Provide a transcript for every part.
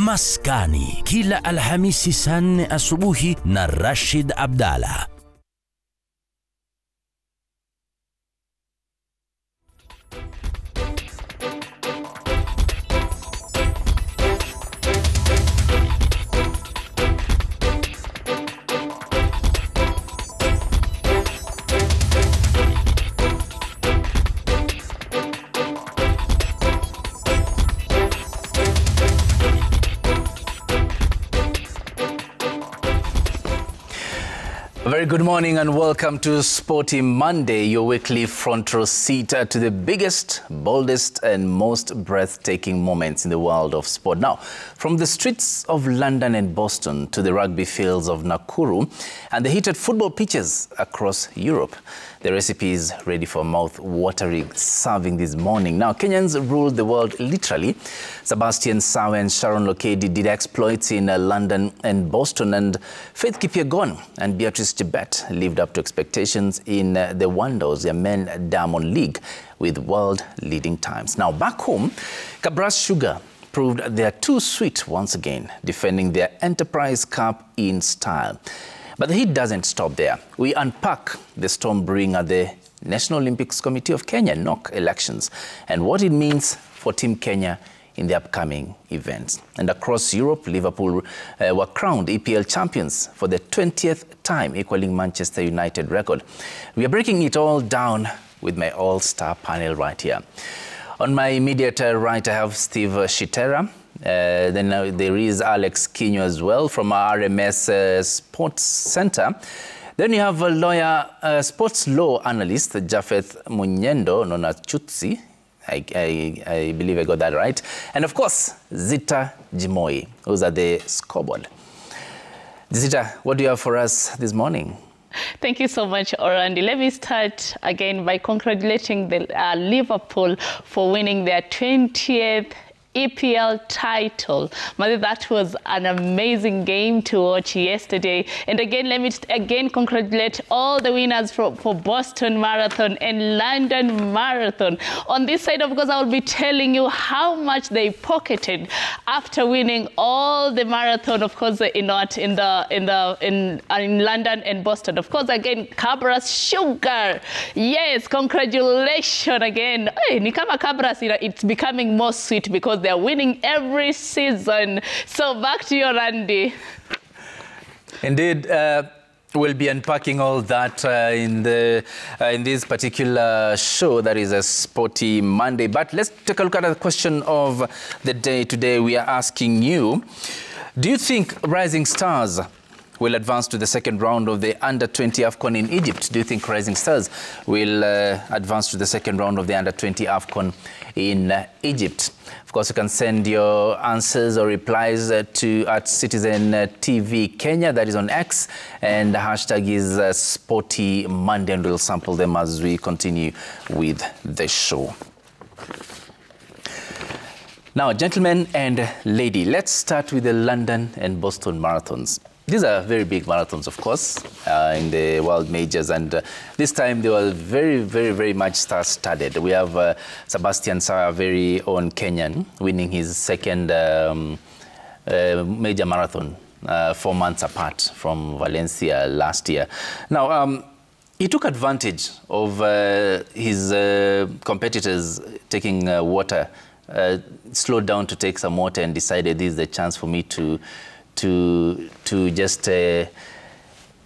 Maskani kila Alhamisi saa 4 asubuhi na Rashid Abdalla. Very good morning and welcome to Sporty Monday, your weekly front row seat to the biggest, boldest and most breathtaking moments in the world of sport. Now, from the streets of London and Boston to the rugby fields of Nakuru and the heated football pitches across Europe, the recipe is ready for mouth-watering serving this morning. Now, Kenyans ruled the world literally. Sebastian Sawe and Sharon Lokedi did exploits in London and Boston, and Faith Kipyegon and Beatrice Chebet lived up to expectations in the Wanderers, their men Diamond League, with world-leading times. Now, back home, Kabras Sugar proved they're too sweet once again, defending their Enterprise Cup in style. But the heat doesn't stop there. We unpack the storm brewing at the National Olympics Committee of Kenya NOC elections and what it means for Team Kenya in the upcoming events. And across Europe, Liverpool were crowned EPL champions for the 20th time, equaling Manchester United record. We are breaking it all down with my all-star panel right here. On my immediate right, I have Steve Shitera. Then there is Alex Kinyo as well from our RMS Sports Center. Then you have a lawyer, sports law analyst, Jaffith Munyendo, known as Chutsi. I believe I got that right. And of course, Zita Jimoi, who's at the scoreboard. Zita, what do you have for us this morning? Thank you so much, Orandi. Let me start again by congratulating the Liverpool for winning their 20th EPL title. Mother, that was an amazing game to watch yesterday. And again, let me congratulate all the winners for Boston Marathon and London Marathon. On this side, of course, I will be telling you how much they pocketed after winning all the marathon, of course, in London and Boston. Of course, again, Kabras Sugar. Yes, congratulations again. Hey, ni kama Kabras, it's becoming more sweet because they're winning every season. So back to you, Randy. Indeed, we'll be unpacking all that in this particular show that is a Sporty Monday. But let's take a look at the question of the day today. We are asking you, do you think Rising Stars will advance to the second round of the Under-20 AFCON in Egypt? Do you think Rising Stars will advance to the second round of the Under-20 AFCON in Egypt? Of course, you can send your answers or replies to @Citizen TV Kenya, that is on X, and the hashtag is Sporty Monday, and we'll sample them as we continue with the show. Now, gentlemen and lady, let's start with the London and Boston marathons. These are very big marathons, of course, in the world majors, and this time they were very, very, very much star-studded. We have Sebastian Sawe, very own Kenyan, winning his second major marathon 4 months apart from Valencia last year. Now, he took advantage of his competitors taking water, slowed down to take some water and decided this is the chance for me to just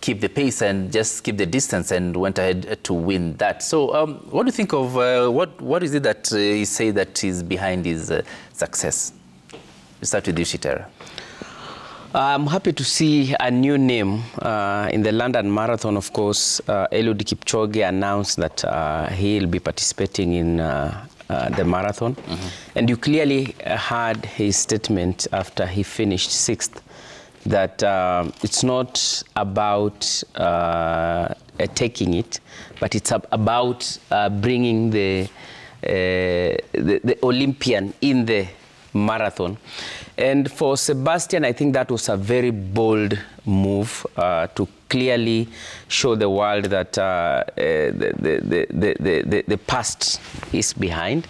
keep the pace and just keep the distance, and went ahead to win that. So what do you think of, what is it that you say that is behind his success? We'll start with you, Shitera. I'm happy to see a new name in the London Marathon. Of course, Eliud Kipchoge announced that he'll be participating in the marathon. And you clearly heard his statement after he finished 6th, that it's not about taking it, but it's about bringing the Olympian in the marathon. And for Sebastian, I think that was a very bold move to clearly show the world that the past is behind,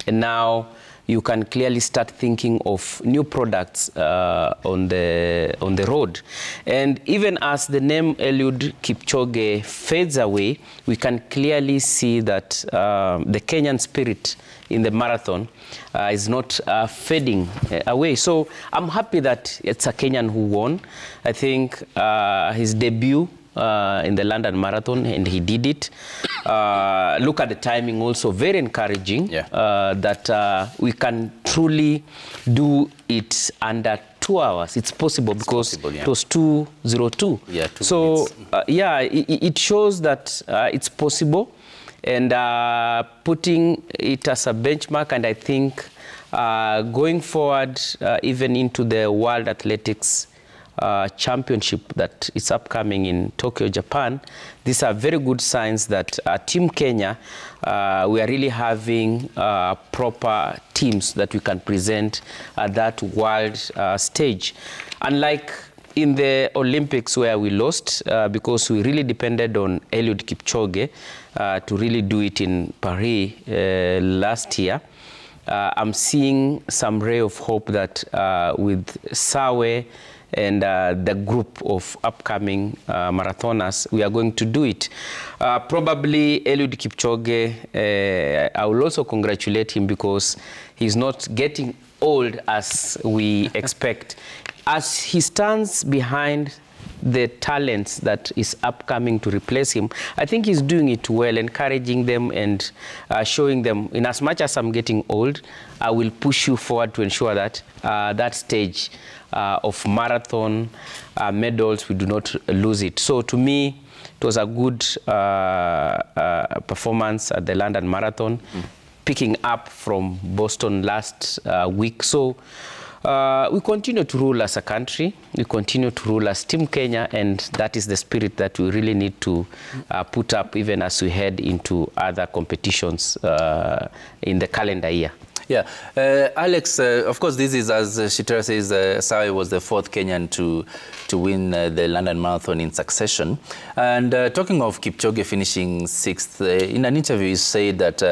and now you can clearly start thinking of new products on the road. And even as the name Eliud Kipchoge fades away, we can clearly see that the Kenyan spirit in the marathon is not fading away. So I'm happy that it's a Kenyan who won. I think his debut in the London Marathon, and he did it. Look at the timing also, very encouraging, that we can truly do it under 2 hours. It's possible because it was 2:02. Yeah, 2 so minutes. it shows that it's possible, and putting it as a benchmark, and I think going forward even into the World Athletics Championship that is upcoming in Tokyo, Japan, these are very good signs that Team Kenya, we are really having proper teams that we can present at that world stage. Unlike in the Olympics where we lost because we really depended on Eliud Kipchoge to really do it in Paris last year, I'm seeing some ray of hope that with Sawe and the group of upcoming marathoners, we are going to do it. Probably Eliud Kipchoge, I will also congratulate him because he's not getting old as we expect. As he stands behind the talents that is upcoming to replace him, I think he's doing it well, encouraging them and showing them, in as much as I'm getting old, I will push you forward to ensure that that stage of marathon medals, we do not lose it. So to me, it was a good performance at the London Marathon, picking up from Boston last week. So we continue to rule as a country, we continue to rule as Team Kenya, and that is the spirit that we really need to put up even as we head into other competitions in the calendar year. Yeah, Alex, of course, this is, as Shitera says, Sawe was the 4th Kenyan to win the London Marathon in succession. And talking of Kipchoge finishing 6th, in an interview he said that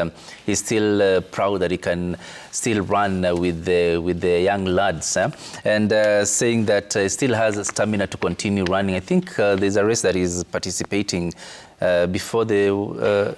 he's still proud that he can still run with the young lads, and saying that he still has stamina to continue running. I think there's a race that he's participating before the...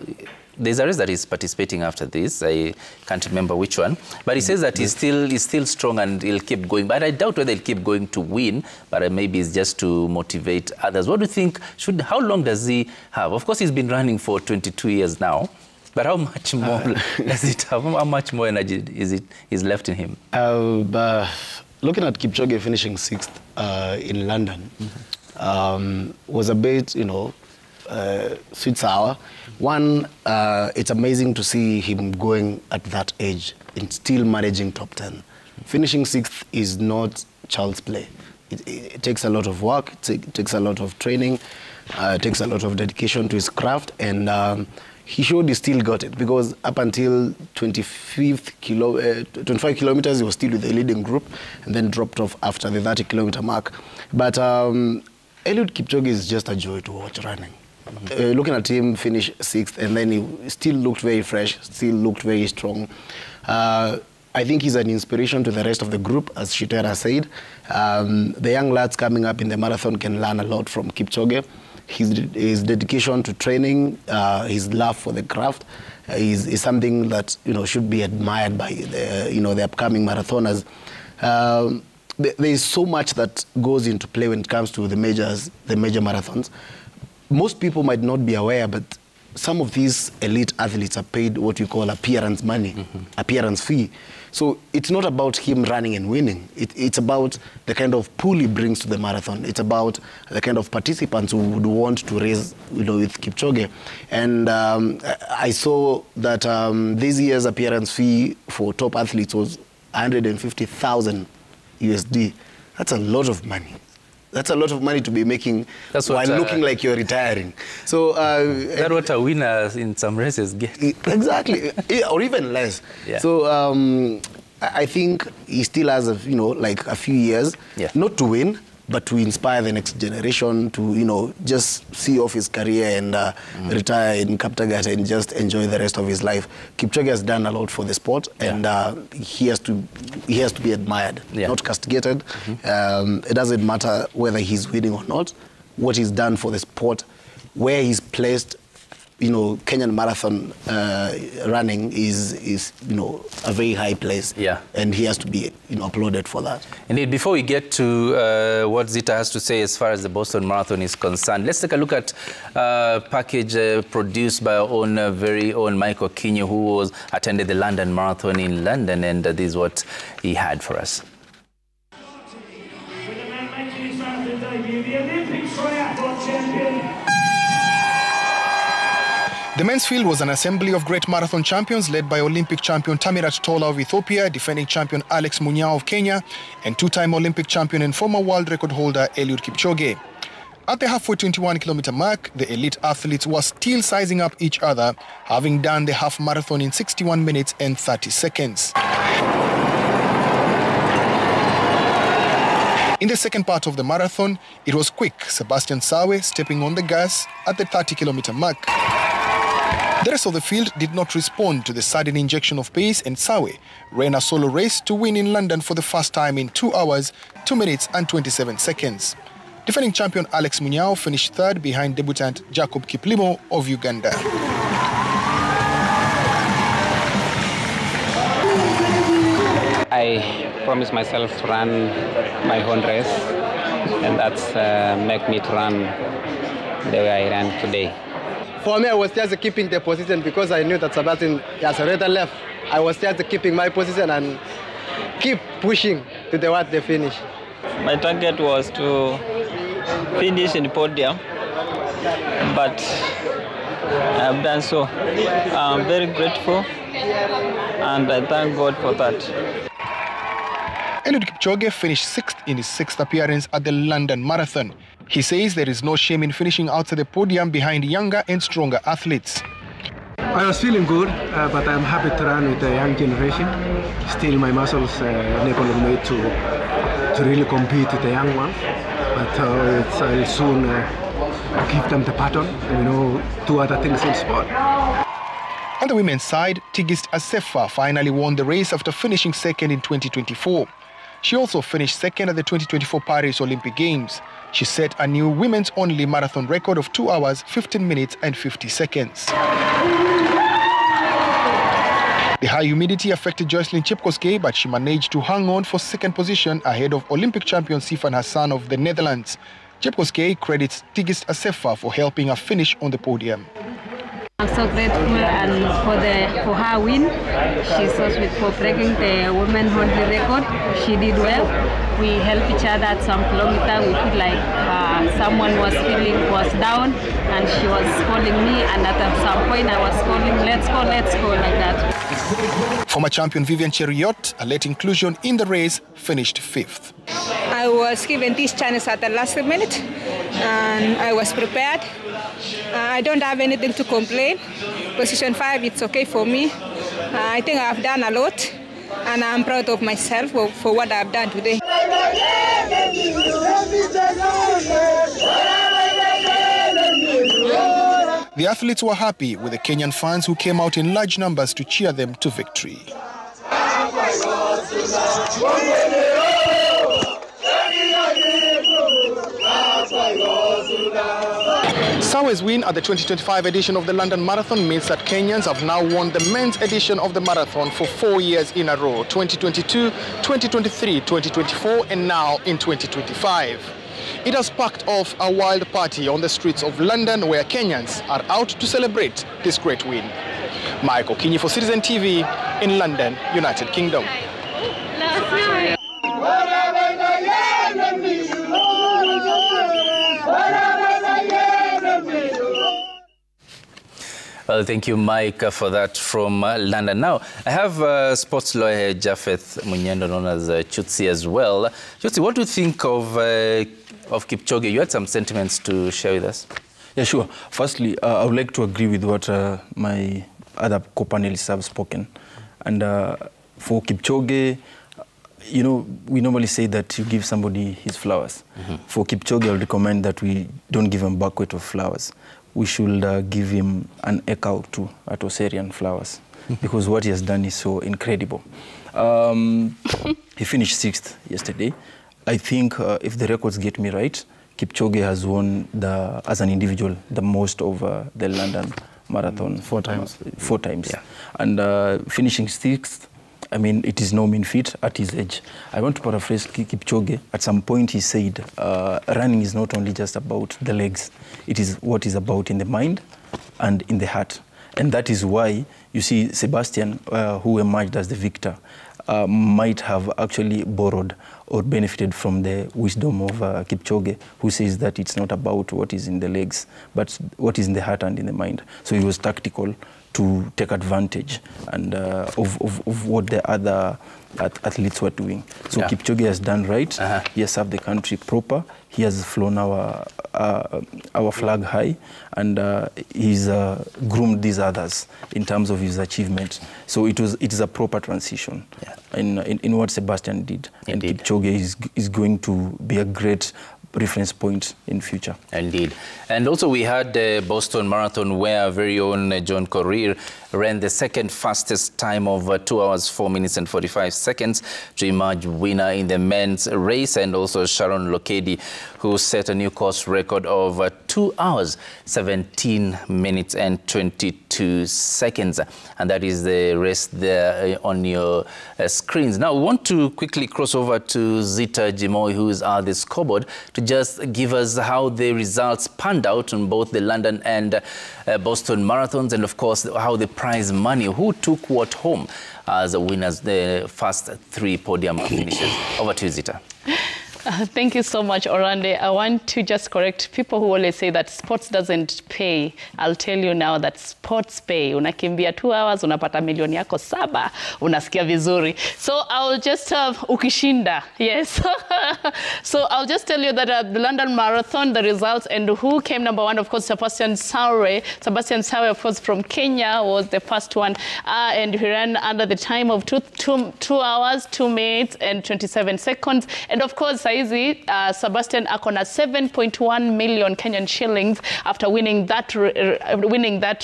there's a race that he's participating after this. I can't remember which one. But he says that he's still strong and he'll keep going. But I doubt whether he'll keep going to win. But maybe it's just to motivate others. What do you think? How long does he have? Of course, he's been running for 22 years now. But how much more does it have? How much more energy is left in him? Looking at Kipchoge finishing 6th in London was a bit, sweet sour. One, it's amazing to see him going at that age and still managing top 10. Finishing 6th is not child's play. It takes a lot of work, it takes a lot of training, it takes a lot of dedication to his craft, and he showed he still got it, because up until 25 kilometers, he was still with the leading group and then dropped off after the 30-kilometer mark. But Eliud Kipchoge is just a joy to watch running. Looking at him finish 6th, and then he still looked very fresh, still looked very strong. I think he's an inspiration to the rest of the group, as Shitera said. The young lads coming up in the marathon can learn a lot from Kipchoge. His dedication to training, his love for the craft is something that should be admired by the upcoming marathoners. There is so much that goes into play when it comes to the major marathons. Most people might not be aware, but some of these elite athletes are paid what you call appearance money, appearance fee. So it's not about him running and winning. It's about the kind of pool he brings to the marathon. It's about the kind of participants who would want to race with Kipchoge. And I saw that this year's appearance fee for top athletes was 150,000 USD. That's a lot of money. That's a lot of money to be making while looking like you're retiring. So that's what a winner in some races get. Exactly, or even less. Yeah. So I think he still has like a few years, not to win, but to inspire the next generation to, you know, just see off his career and retire in Kaptagat and just enjoy the rest of his life. Kipchoge has done a lot for the sport, and he has to be admired, not castigated. It doesn't matter whether he's winning or not. What he's done for the sport, where he's placed, you know, Kenyan marathon running is, you know, a very high place. Yeah. And he has to be, you know, applauded for that. Indeed, before we get to what Zita has to say as far as the Boston Marathon is concerned, let's take a look at a package produced by our own very own Michael Kinyo, who attended the London Marathon in London, and this is what he had for us. The men's field was an assembly of great marathon champions led by Olympic champion Tamirat Tola of Ethiopia, defending champion Alex Munyao of Kenya, and two-time Olympic champion and former world record holder Eliud Kipchoge. At the halfway 21-kilometer mark, the elite athletes were still sizing up each other, having done the half marathon in 61 minutes and 30 seconds. In the second part of the marathon, it was quick, Sebastian Sawe stepping on the gas at the 30-kilometer mark. The rest of the field did not respond to the sudden injection of pace, and Sawe ran a solo race to win in London for the first time in 2 hours, 2 minutes and 27 seconds. Defending champion Alex Munyao finished third behind debutant Jacob Kiplimo of Uganda. I promised myself to run my own race, and that's make me to run the way I ran today. For me, I was just keeping the position because I knew that Sebastian has already left. I was just keeping my position and keep pushing to the finish. My target was to finish in the podium, but I have done so. I'm very grateful, and I thank God for that. Eliud Kipchoge finished sixth in his sixth appearance at the London Marathon. He says there is no shame in finishing outside the podium behind younger and stronger athletes. I was feeling good, but I'm happy to run with the young generation. Still, my muscles enable me to really compete with the young ones. But I'll soon give them the pattern, you know, do other things in sport. On the women's side, Tigist Assefa finally won the race after finishing second in 2024. She also finished second at the 2024 Paris Olympic Games. She set a new women's-only marathon record of 2 hours, 15 minutes and 50 seconds. The high humidity affected Jocelyn Chepkosgei, but she managed to hang on for second position ahead of Olympic champion Sifan Hassan of the Netherlands. Chepkosgei credits Tigist Assefa for helping her finish on the podium. I'm so grateful and for her win. She's so sweet for breaking the women's only record. She did well. We helped each other at some kilometer. We feel like someone was down, and she was calling me, and at some point I was calling, let's go, like that. Former champion Vivian Cheriot, a late inclusion in the race, finished fifth. I was given this chance at the last minute, and I was prepared. I don't have anything to complain. Position 5, it's okay for me. I think I've done a lot, and I'm proud of myself for what I've done today. The athletes were happy with the Kenyan fans who came out in large numbers to cheer them to victory. Sawe's win at the 2025 edition of the London Marathon means that Kenyans have now won the men's edition of the marathon for 4 years in a row, 2022, 2023, 2024, and now in 2025. It has sparked off a wild party on the streets of London where Kenyans are out to celebrate this great win. Michael Kinyi for Citizen TV in London, United Kingdom. Well, thank you, Mike, for that from London. Now, I have sports lawyer Jaffith Munyendo, known as Chutsi, as well. Chutsi, what do you think of Kipchoge? You had some sentiments to share with us. Yeah, sure. Firstly, I would like to agree with what my other co-panelists have spoken. And for Kipchoge, you know, we normally say that you give somebody his flowers. For Kipchoge, I would recommend that we don't give him a bucket of flowers. We should give him an acre or two at Oserian flowers, because what he has done is so incredible. He finished 6th yesterday. I think if the records get me right, Kipchoge has won, as an individual, the most of the London Marathon. 4 times. 4 times. Yeah. And finishing 6th, I mean, it is no mean feat at his age. I want to paraphrase Kipchoge. At some point he said, running is not only just about the legs. It is what is about in the mind and in the heart. And that is why you see Sebastian, who emerged as the victor, might have actually borrowed or benefited from the wisdom of Kipchoge, who says that it's not about what is in the legs, but what is in the heart and in the mind. So he was tactical to take advantage and of what the other athletes were doing. So Kipchoge has done right. He has served the country proper. He has flown our flag high, and he's groomed these others in terms of his achievement. So it is a proper transition in what Sebastian did. Indeed. And Kipchoge is going to be a great reference point in future. Indeed. And also we had the Boston Marathon, where our very own John Korir ran the second fastest time of 2 hours, 4 minutes and 45 seconds to emerge winner in the men's race, and also Sharon Lokedi, who set a new course record of 2 hours, 17 minutes and 22 seconds. And that is the rest there on your screens. Now we want to quickly cross over to Zita Jimoi, who is at the scoreboard, to just give us how the results panned out on both the London and Boston marathons, and of course how the prize money, who took what home as winners, the first 3 podium finishes. Over to you, Zita. Thank you so much, Orande. I want to just correct people who always say that sports doesn't pay. I'll tell you now that sports pay. Unakimbia 2 hours, unapata milioni yako 7, unasikia vizuri. So I'll just ukishinda, yes. So I'll just tell you that the London Marathon, the results, and who came number 1, of course, Sebastian Sawe. Sebastian Sawe, of course, from Kenya, was the first one, and he ran under the time of 2 hours, 2 minutes and 27 seconds. And of course, Sebastian Akona 7.1 million Kenyan shillings after winning that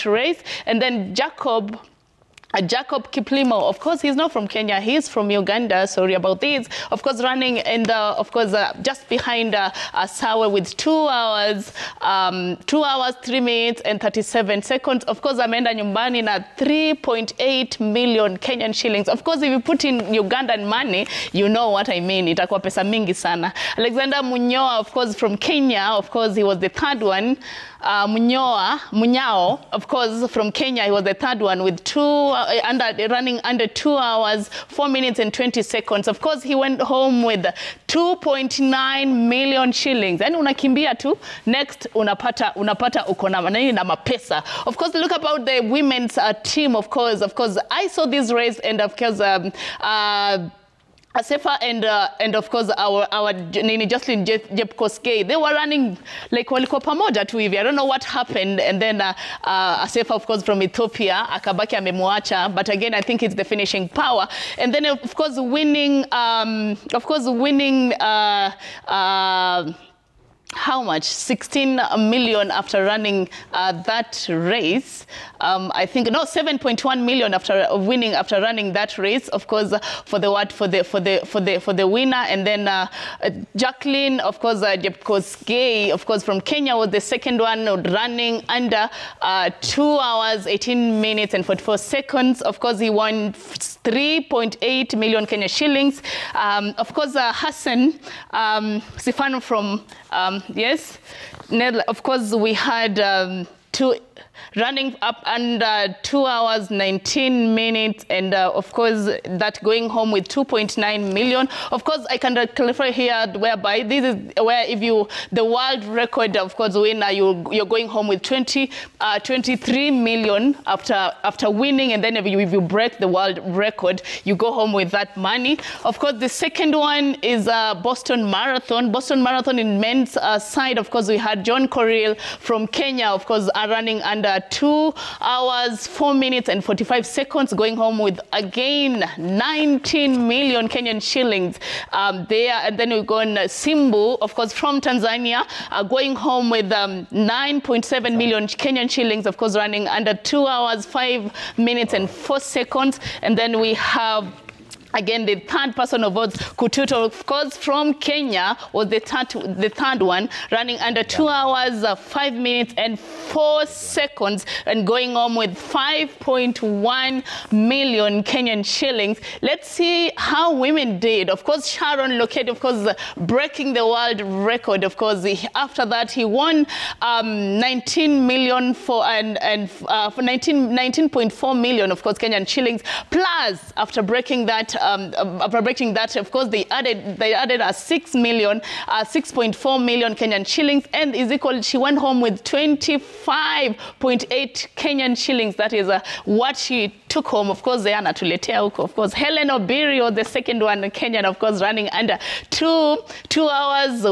race. And then Jacob Kiplimo, of course, he's not from Kenya, he's from Uganda, sorry about this. Of course, running in the, of course, just behind Sawe with 2 hours, 3 minutes and 37 seconds. Of course, ameenda nyumbani na 3.8 million Kenyan shillings. Of course, if you put in Ugandan money, you know what I mean. Itakuwa pesa mingi sana. Alexander Munyoa, of course, from Kenya, of course, he was the 3rd one. Munyao, of course, from Kenya, he was the 3rd one with running under 2 hours, 4 minutes and 20 seconds. Of course, he went home with 2.9 million shillings. And unakimbia tu, next unapata ukona manani na mapesa. Of course, look about the women's team, of course. I saw this race, and of course, Asefa and of course our Jocelyn Jepkoskei, they were running like walikuwa pamoja tu hivi. I don't know what happened, and then Asefa, of course, from Ethiopia, akabaki amemwacha, but again I think it's the finishing power. And then of course winning how much? 16 million after running that race. I think, no, 7.1 million after running that race, of course, for the winner. And then Jacqueline, of course, Jepkoskei, of course, from Kenya, was the 2nd one, running under 2 hours, 18 minutes and 44 seconds. Of course, he won 3.8 million Kenya shillings. Of course, Hassan Sifano from yes, of course, we had running up under 2 hours, 19 minutes, and of course, that going home with 2.9 million. Of course, I can clarify here whereby this is where if you, the world record, of course, winner, you're going home with 23 million after winning, and then if you break the world record, you go home with that money. Of course, the 2nd one is Boston Marathon. Boston Marathon in men's side, of course, we had John Korir from Kenya, of course, running under 2 hours, 4 minutes and 45 seconds, going home with again 19 million Kenyan shillings there. And then we go on Simbu, of course, from Tanzania, going home with 9.7 million Kenyan shillings, of course, running under 2 hours, 5 minutes and 4 seconds. And then we have again the third person of votes, Kututo, of course, from Kenya, was the third one, running under 2 hours, 5 minutes and 4 seconds, and going home with 5.1 million Kenyan shillings. Let's see how women did. Of course, Sharon Lokedi, of course, breaking the world record. Of course, after that, he won 19 million for 19.4 million, of course, Kenyan shillings. Plus, after breaking that, of course, they added a 6 million, 6.4 million Kenyan shillings, and is equal. She went home with 25.8 Kenyan shillings. That is what she took home. Of course, Diana tuletea huko. Of course, Helen Obirio, the second one, Kenyan, of course, running under 2 hours,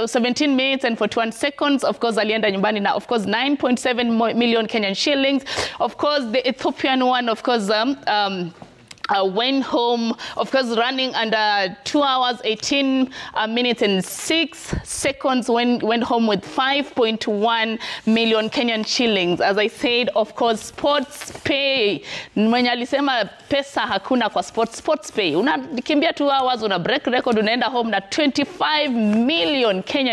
17 minutes and 41 seconds. Of course, alienda nyumbani na, of course, 9.7 million Kenyan shillings. Of course, the Ethiopian one, of course, went home, of course, running under 2 hours, 18 minutes and 6 seconds, went home with 5.1 million Kenyan shillings. As I said, of course, sports pay. Mwenye alisema pesa hakuna kwa sports pay. Unakimbia 2 hours, una break record, unaenda home na 25 million Kenyan